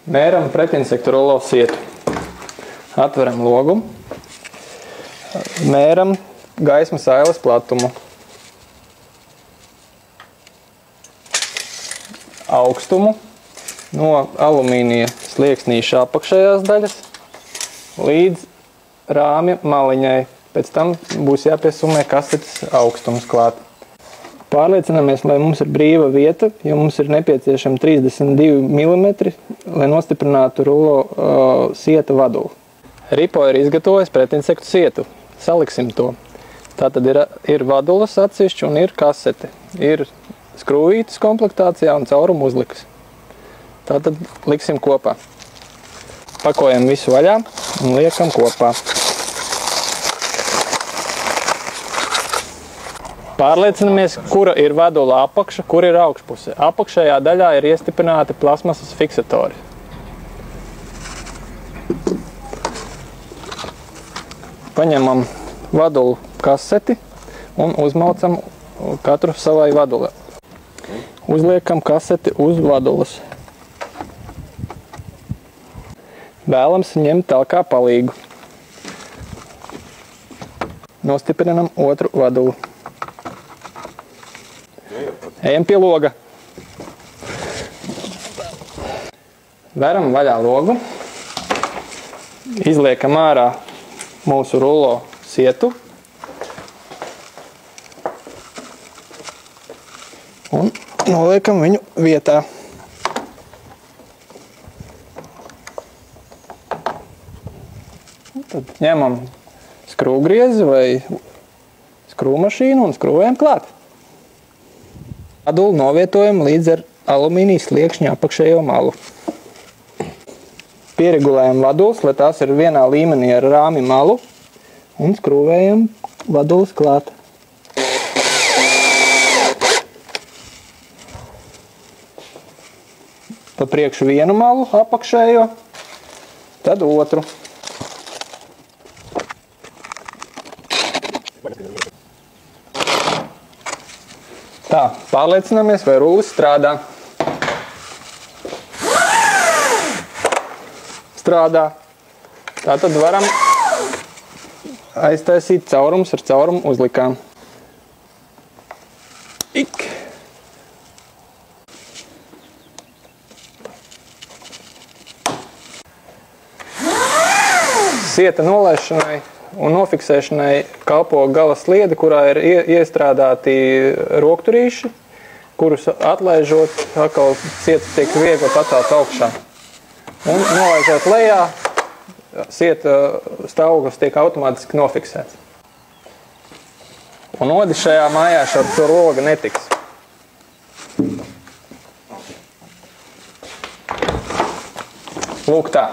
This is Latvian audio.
Mēram pretinsektu rulo sietu. Atveram logu. Mēram gaismas ailes platumu. Augstumu no alumīnija slieksnīša apakšējās daļas līdz rāmja maliņai. Pēc tam būs jāpiesumē kasetes augstums klāt. Pārliecināmies, lai mums ir brīva vieta, jo mums ir nepieciešama 32 mm, lai nostiprinātu rulo sieta vadulu. Ripo ir izgatavojis pretinsektu sietu. Saliksim to. Tātad ir vadulas atsevišķi un ir kasete. Ir skrūvītes komplektācijā un caurumu uzlikas. Tātad liksim kopā. Pakojam visu vaļā un liekam kopā. Pārliecinamies, kura ir vadula apakša, kur ir augšpuse. Apakšējā daļā ir iestiprināti plasmasas fiksatori. Paņemam vadulu kaseti un uzmaucam katru savai vadulē. Uzliekam kaseti uz vadulas. Vēlams ņemt talkā palīgu. Nostiprinam otru vadulu. Ejam pie loga. Veram vaļā logu. Izliekam ārā mūsu rulo sietu. Un noliekam viņu vietā. Tad ņemam skrūvgriezi vai skrūvmašīnu un skrūvējam klāt. Vadulu novietojam līdz ar alumīnija sliekšņa apakšējo malu. Pieregulējam vadulas, lai tās ir vienā līmenī ar rāmi malu un skrūvējam vadulas klāt. Pa priekšu vienu malu apakšējo, tad otru. Tā, pārliecināmies, vai rullis strādā. Strādā. Tātad varam aiztaisīt caurumus ar caurumu uzlikām. Ik! Sieta nolaišanai un nofiksēšanai kalpo gala sliede, kurā ir iestrādāti rokturīši, kurus atlaižot, atkal sieta tiek viegli pacelt augšā. Un nolaižot lejā, sieta stāvoklis tiek automātiski nofiksēts. Un odi šajā mājās ar to roga netiks. Lūk tā.